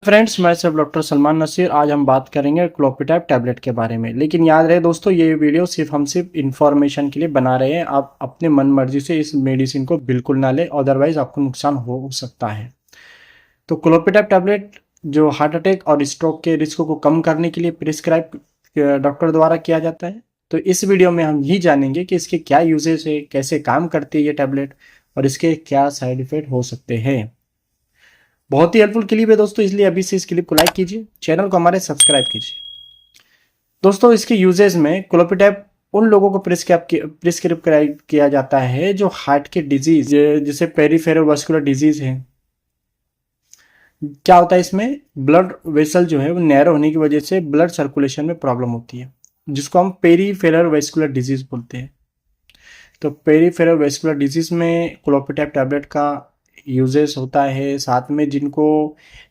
Friends, मैं सब doctor Salman Naseer. आज हम बात करेंगे क्लोपिटैब टैबलेट के बारे में। लेकिन याद रहे दोस्तों, ये वीडियो सिर्फ इंफॉर्मेशन के लिए बना रहे हैं। आप अपने मन मर्जी से इस मेडिसिन को बिल्कुल ना लें, अदरवाइज आपको नुकसान हो सकता है। तो क्लोपिटैब टैबलेट जो हार्ट अटैक और स्ट्रोक के रिस्क को कम करने के लिए प्रिस्क्राइब डॉक्टर द्वारा किया जाता है। तो इस वीडियो में हम ही जानेंगे कि इसके क्या यूजेस है, कैसे काम करती है ये टैबलेट, और इसके क्या साइड इफेक्ट हो सकते हैं। बहुत ही हेल्पफुल क्लिप है दोस्तों, इसलिए अभी से इस क्लिप को लाइक कीजिए, चैनल को हमारे सब्सक्राइब कीजिए। दोस्तों, इसके यूजेस में क्लोपिटैब उन लोगों को प्रिस्क्राइब किया जाता है जो हार्ट के डिजीज, जैसे पेरिफेरल वास्कुलर डिजीज है। क्या होता है इसमें, ब्लड वेसल जो है वो नैरो होने की वजह से ब्लड सर्कुलेशन में प्रॉब्लम होती है, जिसको हम पेरीफेरल वेस्कुलर डिजीज बोलते हैं। तो पेरीफेरल वेस्कुलर डिजीज में क्लोपिटैब टैबलेट का यूजेस होता है। साथ में जिनको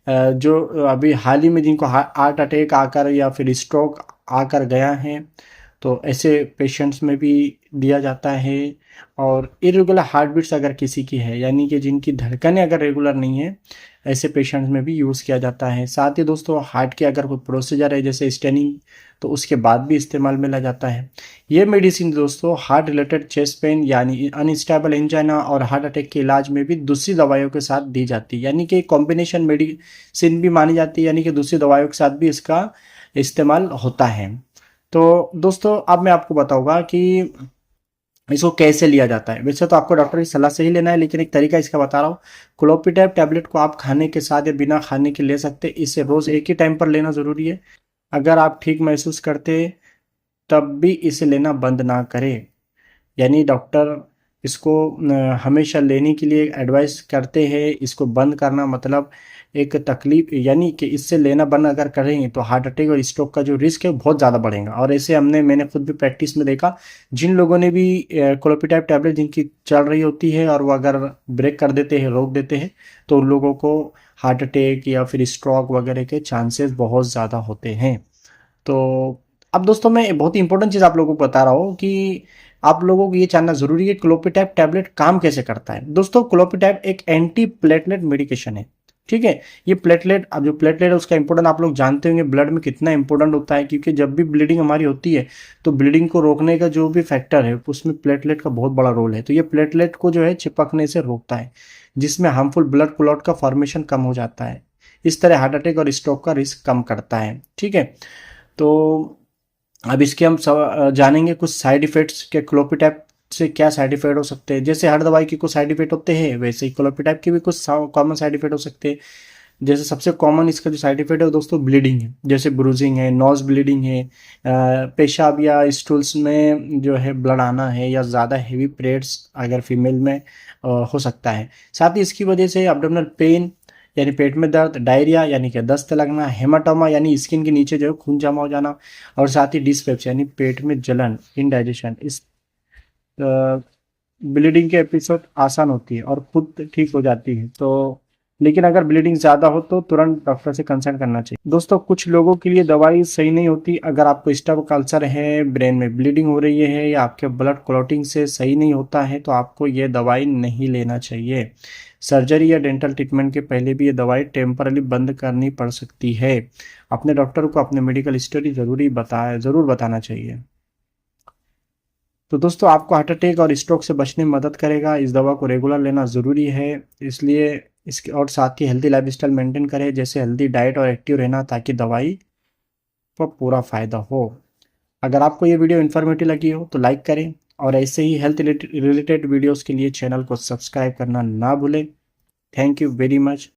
जो अभी हाल ही में जिनको हार्ट अटैक आकर या फिर स्ट्रोक आकर गया है, तो ऐसे पेशेंट्स में भी दिया जाता है। और इरेगुलर हार्ट बीट्स अगर किसी की है, यानी कि जिनकी धड़कनें अगर रेगुलर नहीं है, ऐसे पेशेंट्स में भी यूज़ किया जाता है। साथ ही दोस्तों, हार्ट के अगर कोई प्रोसीजर है जैसे स्टेनिंग, तो उसके बाद भी इस्तेमाल में ला जाता है। ये मेडिसिन दोस्तों हार्ट रिलेटेड चेस्ट पेन यानी अनस्टेबल एंजाइना और हार्ट अटैक के इलाज में भी दूसरी दवाइयों के साथ दी जाती है, यानी कि कॉम्बिनेशन मेडिसिन भी मानी जाती है, यानी कि दूसरी दवाइयों के साथ भी इसका इस्तेमाल होता है। तो दोस्तों, अब मैं आपको बताऊंगा कि इसको कैसे लिया जाता है। वैसे तो आपको डॉक्टर की सलाह से ही लेना है, लेकिन एक तरीका इसका बता रहा हूँ। क्लोपिटैब टैबलेट को आप खाने के साथ या बिना खाने के ले सकते हैं। इसे रोज एक ही टाइम पर लेना जरूरी है। अगर आप ठीक महसूस करते तब भी इसे लेना बंद ना करें। यानी डॉक्टर इसको हमेशा लेने के लिए एडवाइस करते हैं। इसको बंद करना मतलब एक तकलीफ, यानी कि इससे लेना बंद अगर करेंगे तो हार्ट अटैक और स्ट्रोक का जो रिस्क है बहुत ज़्यादा बढ़ेगा। और ऐसे मैंने खुद भी प्रैक्टिस में देखा, जिन लोगों ने भी क्लोपिटैब टैबलेट जिनकी चल रही होती है और वो अगर ब्रेक कर देते हैं, रोक देते हैं, तो उन लोगों को हार्ट अटैक या फिर स्ट्रोक वगैरह के चांसेस बहुत ज़्यादा होते हैं। तो अब दोस्तों, मैं बहुत ही इंपॉर्टेंट चीज़ आप लोगों को बता रहा हूँ कि आप लोगों को ये जानना जरूरी है क्लोपिटैब टैबलेट काम कैसे करता है। दोस्तों, क्लोपिटैब एक एंटी प्लेटलेट मेडिकेशन है। ठीक है। ये प्लेटलेट, अब जो प्लेटलेट है उसका इंपॉर्टेंट आप लोग जानते होंगे ब्लड में कितना इंपॉर्टेंट होता है, क्योंकि जब भी ब्लीडिंग हमारी होती है तो ब्लीडिंग को रोकने का जो भी फैक्टर है उसमें प्लेटलेट का बहुत बड़ा रोल है। तो ये प्लेटलेट को जो है चिपकने से रोकता है, जिसमें हार्मफुल ब्लड क्लॉट का फॉर्मेशन कम हो जाता है। इस तरह हार्ट अटैक और स्ट्रोक का रिस्क कम करता है। ठीक है। तो अब इसके हम जानेंगे कुछ साइड इफेक्ट्स के क्लोपिटैब से क्या साइड इफेक्ट हो सकते हैं। जैसे हर दवाई के कुछ साइड इफेक्ट होते हैं, वैसे ही क्लोपिटैब के भी कुछ कॉमन साइड इफेक्ट हो सकते हैं। जैसे सबसे कॉमन इसका जो साइड इफेक्ट है दोस्तों, ब्लीडिंग है। जैसे ब्रूजिंग है, नोज ब्लीडिंग है, पेशाब या स्टूल्स में जो है ब्लड आना है, या ज़्यादा हेवी पीरियड्स अगर फीमेल में हो सकता है। साथ ही इसकी वजह से एब्डोमिनल पेन यानी पेट में दर्द, डायरिया यानी कि दस्त लगना, हेमाटोमा यानी स्किन के नीचे जो है खून जमा हो जाना, और साथ ही डिस्पेप्सिया यानी पेट में जलन, इंडाइजेशन, इस ब्लीडिंग के एपिसोड आसान होती है और खुद ठीक हो जाती है। तो लेकिन अगर ब्लीडिंग ज़्यादा हो तो तुरंत डॉक्टर से कंसल्ट करना चाहिए। दोस्तों, कुछ लोगों के लिए दवाई सही नहीं होती। अगर आपको स्टमक अल्सर है, ब्रेन में ब्लीडिंग हो रही है, या आपके ब्लड क्लॉटिंग से सही नहीं होता है, तो आपको ये दवाई नहीं लेना चाहिए। सर्जरी या डेंटल ट्रीटमेंट के पहले भी ये दवाई टेम्परली बंद करनी पड़ सकती है। अपने डॉक्टर को अपने मेडिकल हिस्ट्री ज़रूर बताना चाहिए। तो दोस्तों, आपको हार्ट अटैक और स्ट्रोक से बचने में मदद करेगा। इस दवा को रेगुलर लेना ज़रूरी है, इसलिए इसके और साथ ही हेल्दी लाइफस्टाइल मेंटेन करें, जैसे हेल्दी डाइट और एक्टिव रहना, ताकि दवाई का पूरा फ़ायदा हो। अगर आपको ये वीडियो इन्फॉर्मेटिव लगी हो तो लाइक करें, और ऐसे ही हेल्थ रिलेटेड वीडियोज़ के लिए चैनल को सब्सक्राइब करना ना भूलें। Thank you very much.